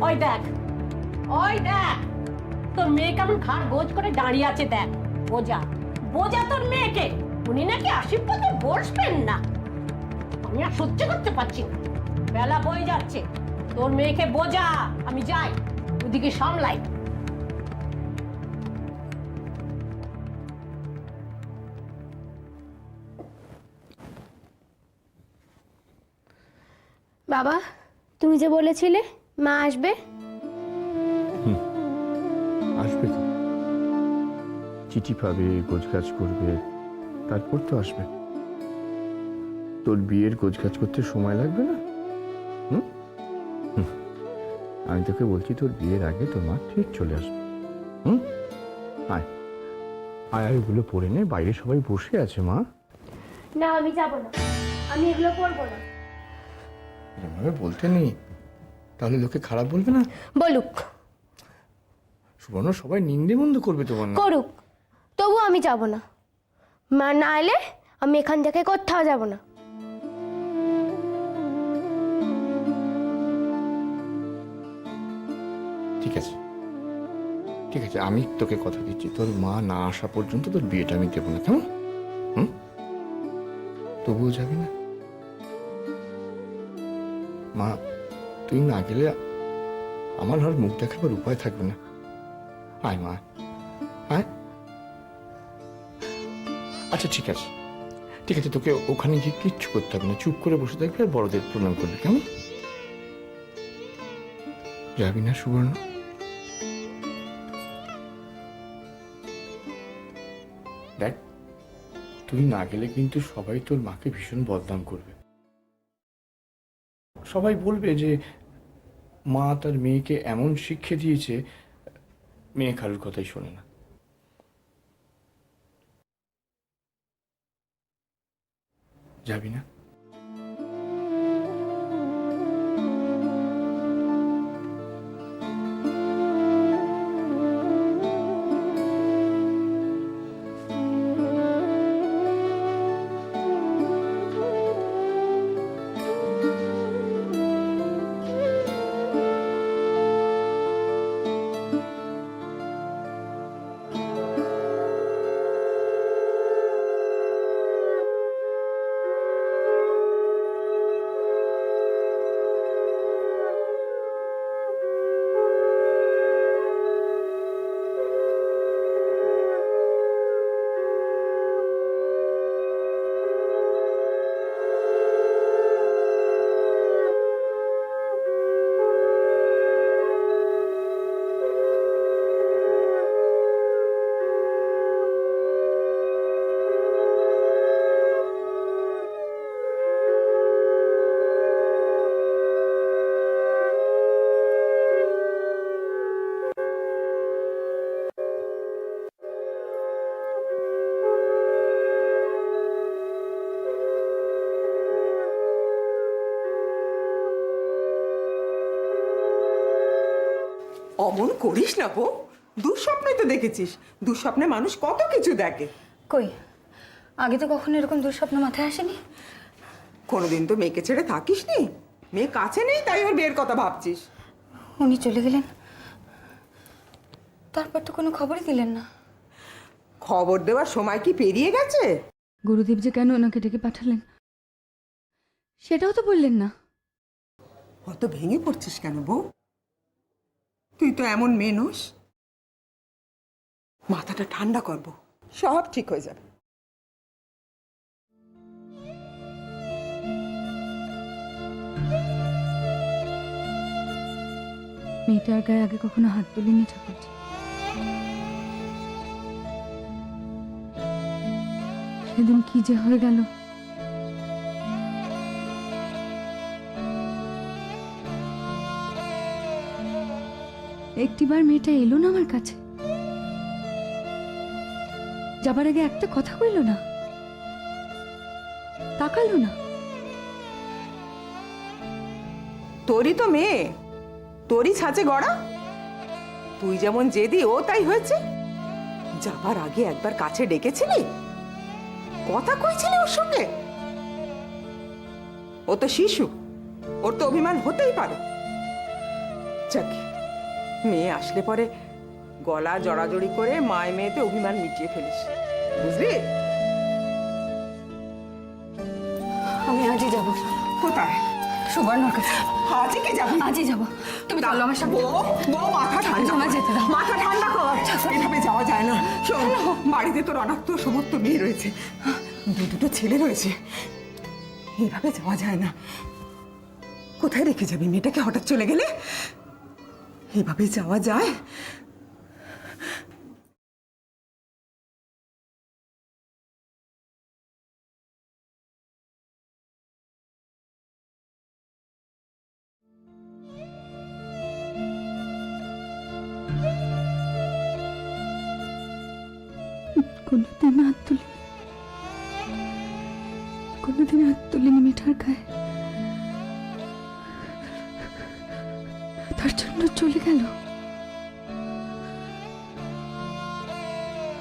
ওই দেখ, ওই দেখ, তোর মেয়ে কেমন ঘাড় গোজ করে দাঁড়িয়ে আছে দেখ। বোঝা বোঝা তোর মেয়েকে। উনি নাকি আশীর্বাদে বসবেন না। আমি আর সহ্য করতে পারছি না, বেলা বয়ে যাচ্ছে। তোর মেয়েকে বোঝা, আমি যাই ওদিকে সামলাই। বাবা, তুমি যে বলেছিলে মা আসবে, আসবে তো, চিঠি পাবে, গোছগাছ করবে, তারপর তো আসবে। তোর বিয়ের গোছগাছ করতে সময় লাগবে না? হুম, আমি তোকে বলছি, তোর বিয়ের আগে তোর মা ঠিক চলে আসবে। হুম, আয় আয়, ওগুলো পরে নে, বাইরে সবাই বসে আছে। মা, না আমি যাব না, আমি এগুলো পরবো না। এভাবে বলতে নেই, তাহলে লোকে খারাপ বলবে না? বলুক, সুবর্ণ, সবাই নিন্দে মন্দ করবে তোমার না। করুক, তবু আমি যাব না। মা না এলে আমি এখান থেকে কোথাও যাব না। ঠিক আছে, ঠিক আছে, আমি তোকে কথা দিচ্ছি, তোর মা না আসা পর্যন্ত তোর বিয়েটা আমি দেবো না, কেমন? হুম, তবুও যাবি না? মা, তুই না গেলে আমার আর মুখ দেখাবার উপায় থাকবে না। আয় মা, আয়। আচ্ছা ঠিক আছে, ঠিক আছে, তোকে ওখানে গিয়ে কিচ্ছু করতে হবে না, চুপ করে বসে থাকবি আর বড়দের প্রণাম করবি, কেমন? যাবি না সুবর্ণ? দেখ, তুই না গেলে কিন্তু সবাই তোর মাকে ভীষণ বদনাম করবে। সবাই বলবে যে মা তার মেয়েকে এমন শিক্ষা দিয়েছে, মেয়ে কারোর কথাই শোনে না। যাবি না? অমন করিস না বউ, দুঃস্বপ্নই তো দেখেছিস। দুঃস্বপ্নে মানুষ কত কিছু দেখে। কই, আগে তো কখনো এরকম দুঃস্বপ্ন মাথায় আসেনি। কোনোদিন তো মেয়েকে ছেড়ে থাকিস নি, মেয়ে কাছে নেই তাই ওর বিয়ের কথা ভাবছিস। উনি চলে গেলেন, তারপর তো কোনো খবরই দিলেন না। খবর দেওয়ার সময় কি পেরিয়ে গেছে? গুরুদেব যে কেন ওনাকে ডেকে পাঠালেন সেটাও তো বললেন না। অত ভেঙে পড়ছিস কেন বউ? তুই তো এমন মেয়ে নোস। মাথাটা ঠান্ডা করবো, সব ঠিক হয়ে যাবে। মেয়েটার গায়ে আগে কখনো হাত তুলিনি ঠাকুরজি। সেদিন কি যে হয়ে গেল। একটিবার মেয়েটা এলো না আমার কাছে, যাবার আগে একটা কথা কইল না, তাকালো না। তোরই তো মেয়ে, তোরই ছাঁচে গড়া। তুই যেমন জেদি ও তাই হয়েছে। যাবার আগে একবার কাছে ডেকেছিলি, কথা কইছিলি ওর সঙ্গে? ও তো শিশু, ওর তো অভিমান হতেই পারে। যাক, মেয়ে আসলে পরে গলা জড়াজড়ি করে মায় মেয়েতে অভিমান মিটিয়ে ফেলিস, বুঝলি? আমি আজই যাবো কোথায়? সুবর্ণর কাছে। আজকে কি যাবি? আজই যাবো। তুমি চলো আমার সাথে। বউ মাথা ঠান্ডা আমার যেতে দাও। মাথা ঠান্ডা কর। এভাবে যাওয়া যায় না। শোন, বাড়িতে তোর অনাথ সমস্ত মেয়ে রয়েছে, দুটো ছেলে রয়েছে, এভাবে যাওয়া যায় না। কোথায় রেখে যাবি মেয়েটাকে হঠাৎ চলে গেলে? এভাবে যাওয়া যায়? কোনোদিন হাত তুলিনি, কোনোদিন হাত তুলিনি মিঠার গায়ে। তার জন্য চলে গেল,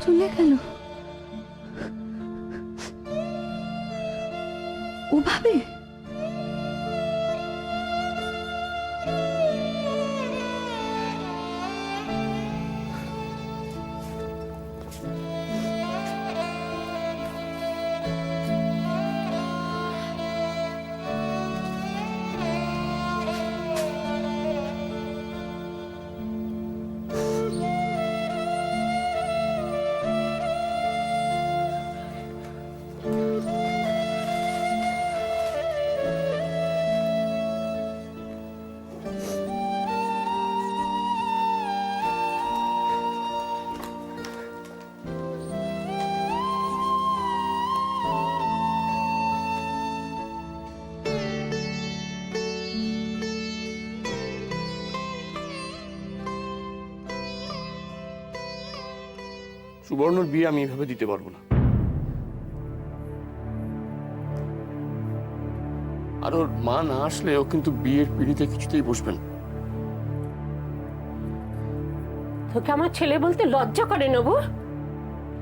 চলে গেল। ও ভাবে সুবর্ণর বিয়ে আমি এভাবে দিতে পারবো না। আর ওর মা না আসলে ও কিন্তু বিয়ের পিড়িতে কিছুতেই বসবেন। তোকে আমার ছেলে বলতে লজ্জা করে নেবো?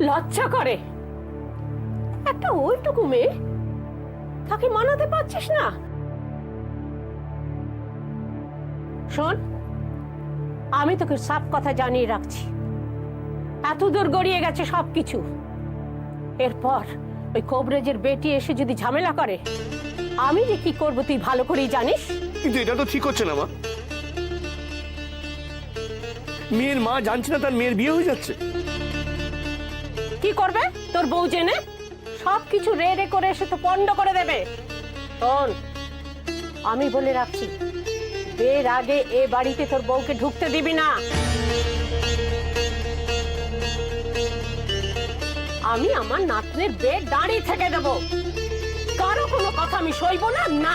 লজ্জা করে? একটা ওইটুকু মেয়ে, তাকে মানাতে পারছিস না? শোন, আমি তোকে সব কথা জানিয়ে রাখছি, এত দূর গড়িয়ে গেছে সবকিছু। এরপর ওই কবরেজের বেটি এসে যদি ঝামেলা করে, আমি যে কি করবো তুই ভালো করেই জানিস। কিন্তু এটা তো ঠিক হচ্ছে না মা। মেয়ের মা জানছে না তার মেয়ের বিয়ে হয়ে যাচ্ছে। কি করবে তোর বউ জেনে? সবকিছু রে রে করে এসে তো পণ্ড করে দেবে। শোন, আমি বলে রাখছি, এর আগে এ বাড়িতে তোর বউকে ঢুকতে দিবি না। আমি আমার নাতনের বেড দাঁড়িয়ে থেকে দেব, কারো কোনো কথা আমি সইব না। না,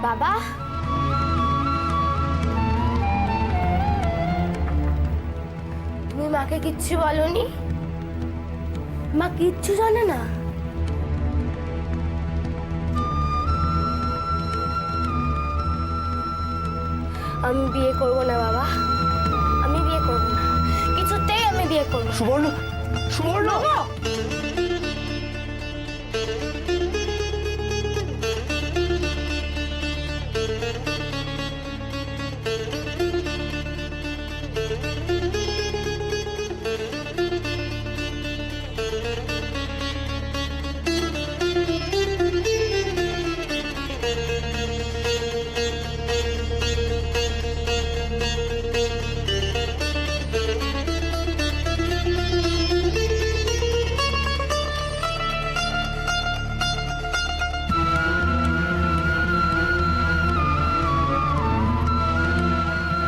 বাবা, তুমি মাকে কিচ্ছু বলনি? মা কিচ্ছু জানে না? আমি বিয়ে করব না বাবা, আমি বিয়ে করব না, কিছুতেই আমি বিয়ে করব না। সুবর্ণ, সুবর্ণ!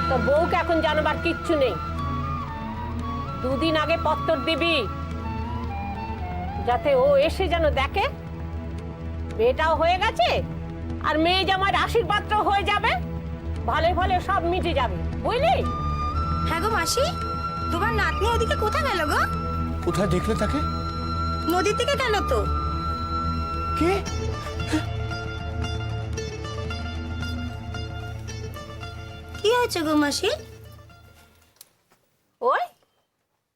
তোর বউকে এখন জানাবার কিচ্ছু নেই। দুদিন আগে পত্তর দিবি, যাতে ও এসে যেন দেখে মেয়েটাও হয়ে গেছে, আর মেয়ে জামাইয়ের আশীর্বাদটাও হয়ে যাবে, ভালো ভালো সব মিটে যাবে, বুঝলি? হ্যাঁ গো মাসি, তোমার নাতনি ওদিকে কোথায় গেল গো? কোথায় দেখলে তাকে? নদীর দিকে গেল তো। কে? কি হয়েছে গো মাসি? ওই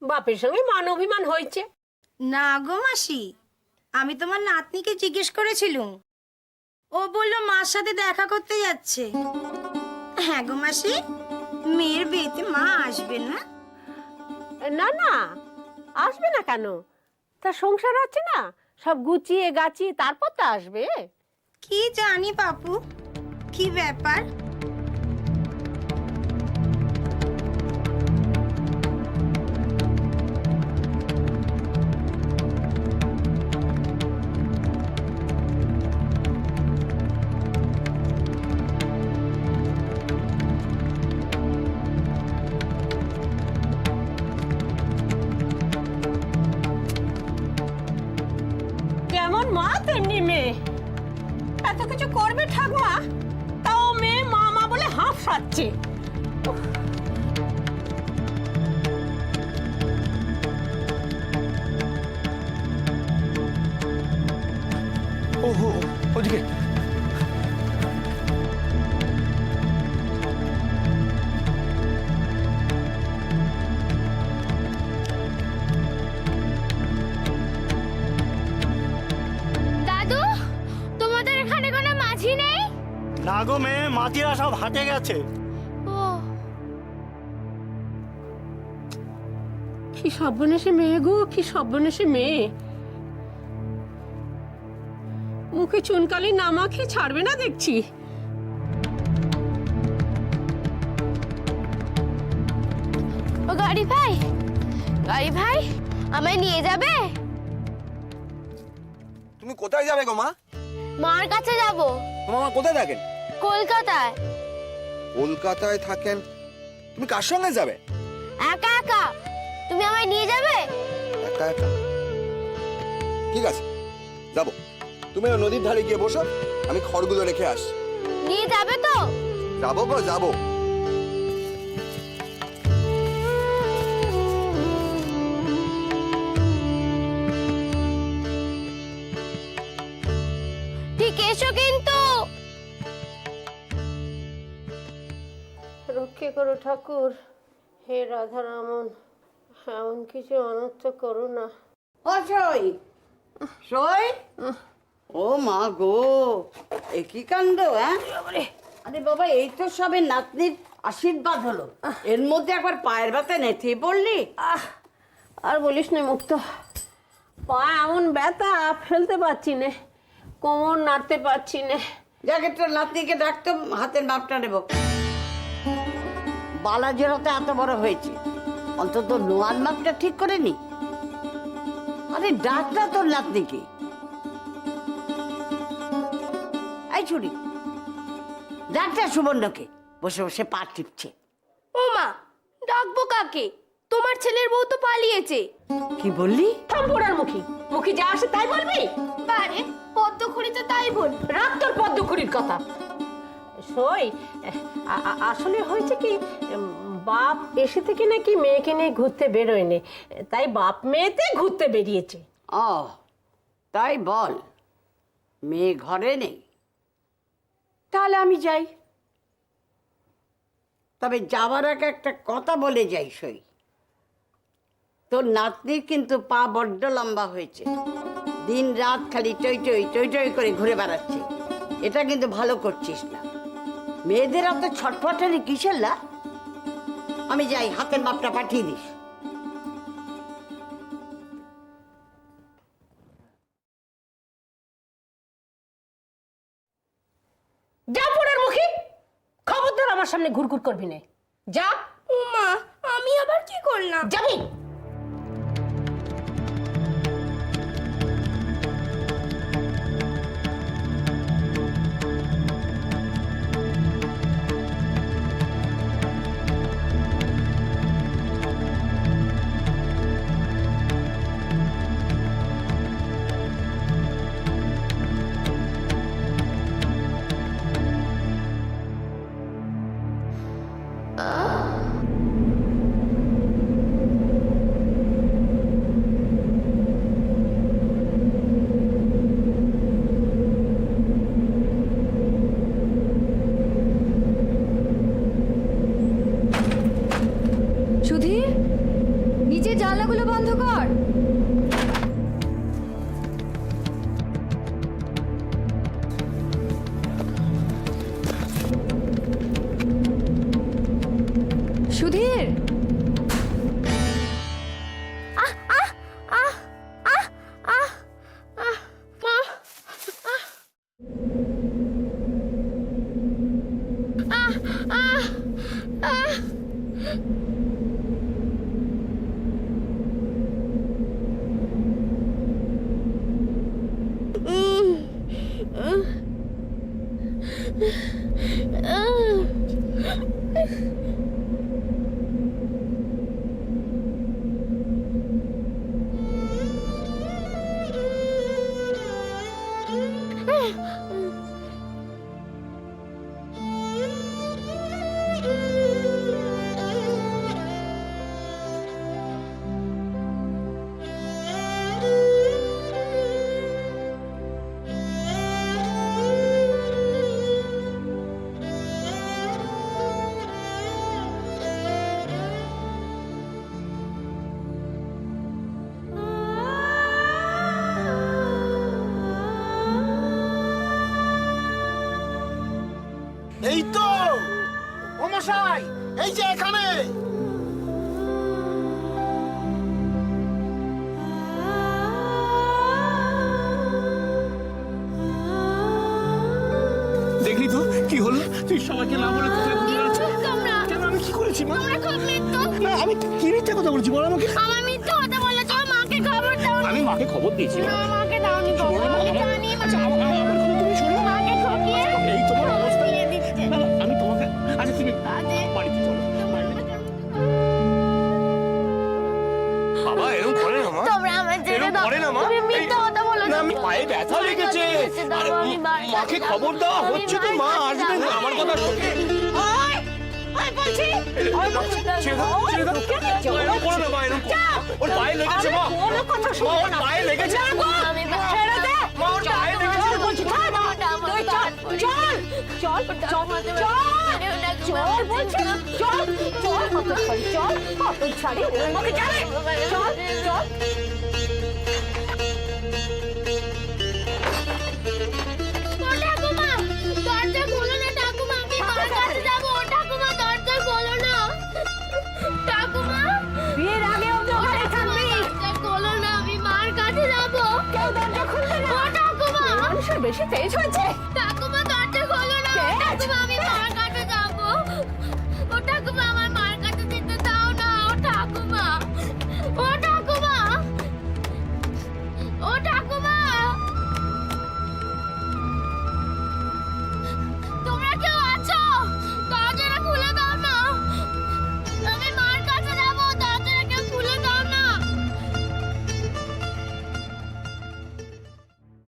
বাপের সঙ্গে মান অভিমান হয়েছে। না গো মাসি, আমি তোমার নাতনিকে জিজ্ঞেস করেছিলুম, ও বলল মার সাথে দেখা করতে যাচ্ছে। হ্যাঁ গো মাসি, মেয়ের বিয়েতে মা আসবে না? না না, আসবে না কেন? তা সংসার আছে না, সব গুছিয়ে গাছিয়ে তারপর তো আসবে। কি জানি পাপু, কি ব্যাপার? কেমন মা তেমনি মেয়ে, এত কিছু করবে ঠাকুমা, তাও মেয়ে মা মা বলে হাঁফাচ্ছে। ওহো, ওদিকে। দাদু, তোমাদের এখানে কোনো মাঝি নেই? না গো মেয়ে, মাঝিরা সব হাটে গেছে। ও, কি সর্বনেশে মেয়ে গো, কি সর্বনেশে মেয়ে। মুখে চুনকালি না মাখে ছাড়বে না দেখছি। ও গাড়ি ভাই, গাড়ি ভাই, আমায় নিয়ে যাবে? তুমি কোথায় যাবে গো মা? মার কাছে যাব। তোমার মা কোথায় থাকেন? কলকাতায়। কলকাতায় থাকেন? তুমি কার সঙ্গে যাবে? একা একা। তুমি আমায় নিয়ে যাবে? একা একা? ঠিক আছে, যাবো। তুমি ওই নদীর ধারে গিয়ে বসো, আমি খড়গুলো রেখে আসছি। নিয়ে যাবে তো? যাবো গো, যাবো। ঠিক এসো কিন্তু। রক্ষে করো ঠাকুর, হে রাধারমন, এমন কিছু অনর্থ করো না। ও সই, সই, ও মা গো, এ কি কাণ্ড! হ্যাঁ, আরে বাবা, এই তো সবে নাতনির আশীর্বাদ হলো, এর মধ্যে একবার পায়ের ব্যথা নেথে পড়লি। আর বলিস না মুক্ত, পা এমন ব্যথা, ফেলতে পারছি না, কোমর নাড়তে পারছি না। যাকে তোর নাতনিকে ডাকতো, হাতের মাপটা নেব। বালাজির হাতে এত বড় হয়েছে, অন্তত নোয়ার মাপটা ঠিক করে নি। আরে ডাকটা তোর নাতনিকে। এই ছুরি, ডাকটা সুবর্ণকে, বসে বসে পা টিপছে। ও মা, ডাকবো কাকে? তোমার ছেলের বউ তো পালিয়েছে। কি বললি? থাম্পড়ার মুখী, মুখী যা আসে তাই বলবি? বারে, পদ্মখুড়ি তো তাই বল। রাখ তোর পদ্মখুড়ির কথা। সই, আসলে হয়েছে কি, বাপ এসে থেকে নাকি মেয়েকে নিয়ে ঘুরতে বেরোয়নি, তাই বাপ মেয়েতে ঘুরতে বেরিয়েছে। ও তাই বল, মেয়ে ঘরে নেই? তাহলে আমি যাই। তবে যাওয়ার আগে একটা কথা বলে যাই সই, তোর নাতনির কিন্তু পা বড্ড লম্বা হয়েছে, দিন রাত খালি টই টই টই টই করে ঘুরে বেড়াচ্ছে। এটা কিন্তু ভালো করছিস না। মেয়েদের অত ছটফটানি কিসের লা? আমি যাই, হাতের মাপটা পাঠিয়ে দিস। যা পোড়ার মুখী, খবরদার আমার সামনে ঘুরঘুর করবি না। যা। মা, আমি আবার কি করলাম? যাবি। সুধীর, নিচে জানলাগুলো বন্ধ কর। এই তো ও মশাই, এই যে এখানে। দেখলি তো কি হলো? তুই সবাইকে না বলে কোথায় ঘুরে যাচ্ছিস? কেন, আমি কি করেছি মা? না, আমি কি মিথ্যে কথা বলেছি বল আমাকে। আমার মিথ্যে কথা বলেছো, মাকে খবর দাও। আমি মাকে খবর দিয়েছি মা। না, মাকে দাওনি খবর, আমি জানি মা। আচ্ছা, আমার কথা তুমি শোনো। মাকে ঠকিয়ে এই তোমার অবস্থা। দিয়ে দিচ্ছে। না, না, আমি তোমাকে, আচ্ছা তুমি বাড়িতে চলো। বাবা এরকম করে না মা। তোমরা আমার ছেড়ে এরকম দাও। করে না মা। তুমি মিথ্যে কথা বলেছো। না, আমি পায়ে ব্যথা লেগেছে। আরে, মাকে খবর দেওয়া হচ্ছে তো, মা আসবে না। আমার কথা শোনো। ছেড়ে দাও, ছেড়ে দাও। এরকম করো না মা, এরকম করো না। ওর পায়ে লেগেছে মা। কোনো কথা মা, শুনবো ওর না। পায়ে লেগেছে। আমি ছেড়ে দে। মা, ওর পায়ে লেগেছে। চল বলছি, চল, তুই চল, চল, চল, চল, চল বলছি, চল, চল, হতচ্ছাড়ি, চল, হতচ্ছাড়ি, ওকে যাবে, চল, চল। ঠাকুমা, দরজা খোলো না ঠাকুমা, আমি মার কাছে যাব। ঠাকুমা, দরজা খোলো না। ঠাকুমা, বিয়ের আগে ওকে ওখানে থাকবি। দরজা খোলো না, আমি মার কাছে যাব। কেউ দরজা খুলবে না। ও ঠাকুমা, মানুষের বেশি তেজ হয়েছে। ঠাকুমা, দরজা খোলো না। কে? ঠাকুমা, আমি মার